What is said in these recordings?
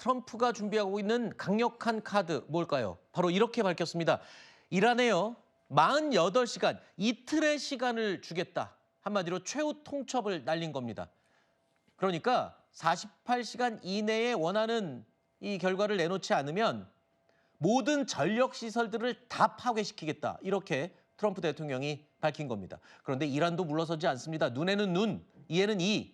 트럼프가 준비하고 있는 강력한 카드 뭘까요? 바로 이렇게 밝혔습니다. 이란에요. 48시간, 이틀의 시간을 주겠다. 한마디로 최후 통첩을 날린 겁니다. 그러니까 48시간 이내에 원하는 이 결과를 내놓지 않으면 모든 전력 시설들을 다 파괴시키겠다. 이렇게 트럼프 대통령이 밝힌 겁니다. 그런데 이란도 물러서지 않습니다. 눈에는 눈, 이에는 이.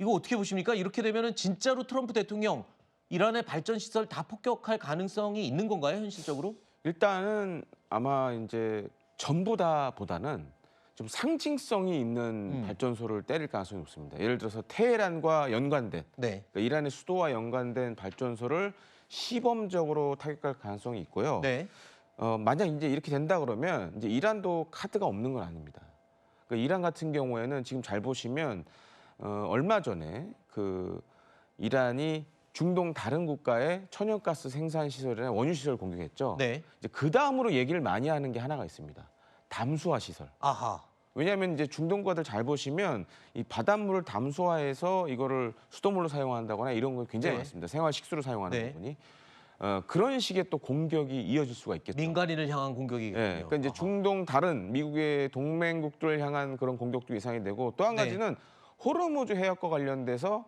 이거 어떻게 보십니까? 이렇게 되면은 진짜로 트럼프 대통령 이란의 발전 시설 다 폭격할 가능성이 있는 건가요, 현실적으로? 일단은 아마 이제 전부 다보다는 좀 상징성이 있는 발전소를 때릴 가능성이 높습니다. 예를 들어서 테헤란과 연관된 네. 그러니까 이란의 수도와 연관된 발전소를 시범적으로 타격할 가능성이 있고요. 네. 만약 이제 이렇게 된다 그러면 이제 이란도 카드가 없는 건 아닙니다. 그러니까 이란 같은 경우에는 지금 잘 보시면 얼마 전에 그 이란이 중동 다른 국가의 천연가스 생산 시설이나 원유 시설을 공격했죠. 네. 이제 그 다음으로 얘기를 많이 하는 게 하나가 있습니다. 담수화 시설. 아하. 왜냐하면 이제 중동 국가들 잘 보시면 이 바닷물을 담수화해서 이거를 수돗물로 사용한다거나 이런 거 굉장히 네. 많습니다. 생활 식수로 사용하는 네. 부분이 그런 식의 또 공격이 이어질 수가 있겠죠. 민간인을 향한 공격이군요. 예, 그러니까 이제 중동 다른 미국의 동맹국들을 향한 그런 공격도 예상이 되고 또 한 네. 가지는 호르무즈 해협과 관련돼서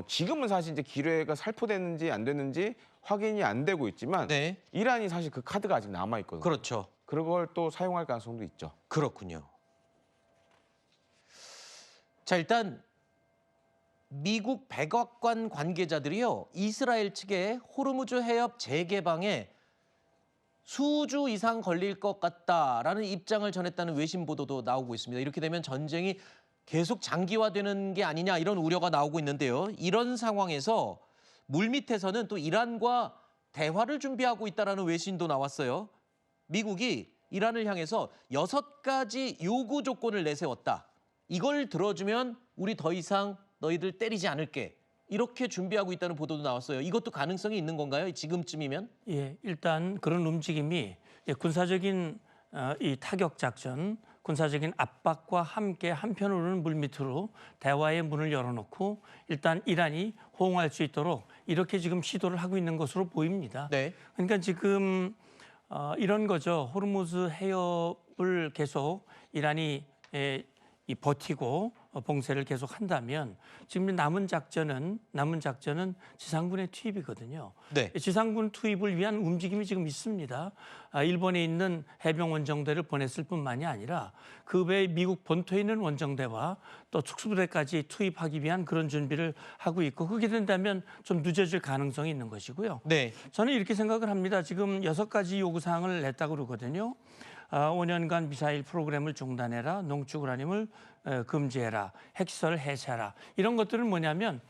지금은 사실 이제 기뢰가 살포됐는지 안 됐는지 확인이 안 되고 있지만 네. 이란이 사실 그 카드가 아직 남아 있거든요. 그렇죠. 그걸 또 사용할 가능성도 있죠. 그렇군요. 자, 일단 미국 백악관 관계자들이요. 이스라엘 측의 호르무즈 해협 재개방에 수주 이상 걸릴 것 같다라는 입장을 전했다는 외신 보도도 나오고 있습니다. 이렇게 되면 전쟁이 계속 장기화되는 게 아니냐 이런 우려가 나오고 있는데요. 이런 상황에서 물밑에서는 또 이란과 대화를 준비하고 있다는 외신도 나왔어요. 미국이 이란을 향해서 6가지 요구 조건을 내세웠다. 이걸 들어주면 우리 더 이상 너희들 때리지 않을게. 이렇게 준비하고 있다는 보도도 나왔어요. 이것도 가능성이 있는 건가요? 지금쯤이면? 예, 일단 그런 움직임이 군사적인 이 타격 작전, 군사적인 압박과 함께 한편으로는 물밑으로 대화의 문을 열어놓고 일단 이란이 호응할 수 있도록 이렇게 지금 시도를 하고 있는 것으로 보입니다. 네. 그러니까 지금 이런 거죠. 호르무즈 해협을 계속 이란이 이 버티고 봉쇄를 계속 한다면 지금 남은 작전은 지상군의 투입이거든요. 네. 지상군 투입을 위한 움직임이 지금 있습니다. 일본에 있는 해병 원정대를 보냈을 뿐만이 아니라 그 외에 미국 본토에 있는 원정대와 또 특수부대까지 투입하기 위한 그런 준비를 하고 있고 그렇게 된다면 좀 늦어질 가능성이 있는 것이고요. 네. 저는 이렇게 생각을 합니다. 지금 6가지 요구사항을 냈다고 그러거든요. 5년간 미사일 프로그램을 중단해라, 농축 우라늄을 금지해라, 핵시설 해체하라. 이런 것들은 뭐냐면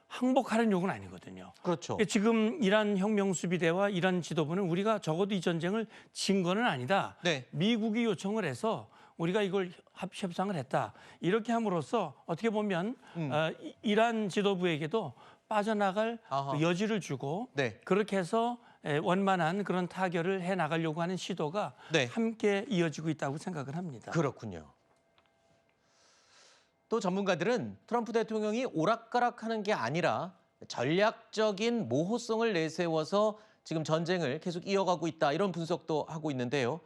항복하는 요구는 아니거든요. 그렇죠. 지금 이란 혁명수비대와 이란 지도부는 우리가 적어도 이 전쟁을 진 거는 아니다. 네. 미국이 요청을 해서 우리가 이걸 협상을 했다. 이렇게 함으로써 어떻게 보면 이란 지도부에게도 빠져나갈 아하. 그 여지를 주고 네. 그렇게 해서 원만한 그런 타결을 해나가려고 하는 시도가 네. 함께 이어지고 있다고 생각을 합니다. 그렇군요. 또 전문가들은 트럼프 대통령이 오락가락하는 게 아니라 전략적인 모호성을 내세워서 지금 전쟁을 계속 이어가고 있다 이런 분석도 하고 있는데요.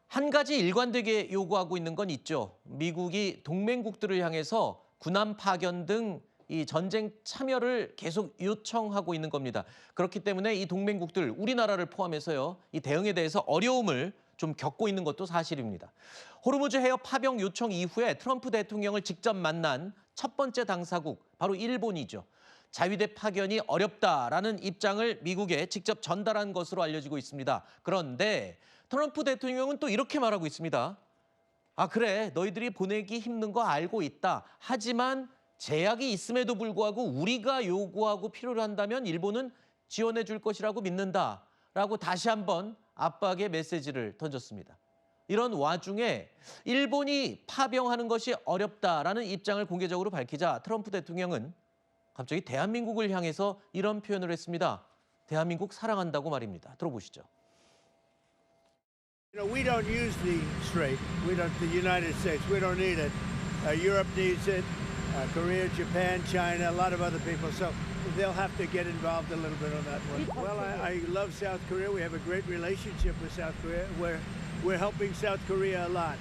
한 가지 일관되게 요구하고 있는 건 있죠. 미국이 동맹국들을 향해서 군함 파견 등 이 전쟁 참여를 계속 요청하고 있는 겁니다. 그렇기 때문에 이 동맹국들 우리나라를 포함해서요. 이 대응에 대해서 어려움을 좀 겪고 있는 것도 사실입니다. 호르무즈 해협 파병 요청 이후에 트럼프 대통령을 직접 만난 첫 번째 당사국 바로 일본이죠. 자위대 파견이 어렵다라는 입장을 미국에 직접 전달한 것으로 알려지고 있습니다. 그런데 트럼프 대통령은 또 이렇게 말하고 있습니다. 아, 그래, 너희들이 보내기 힘든 거 알고 있다. 하지만 제약이 있음에도 불구하고 우리가 요구하고 필요로 한다면 일본은 지원해 줄 것이라고 믿는다라고 다시 한번 압박의 메시지를 던졌습니다. 이런 와중에 일본이 파병하는 것이 어렵다라는 입장을 공개적으로 밝히자 트럼프 대통령은 갑자기 대한민국을 향해서 이런 표현을 했습니다. 대한민국 사랑한다고 말입니다. 들어보시죠. We don't use the strait. We don't. The United States. We don't need it. Europe needs it. Korea, Japan, China, a lot of other people. So they'll have to get involved a little bit on that one. Well, I love South Korea. We have a great relationship with South Korea. We're helping South Korea a lot.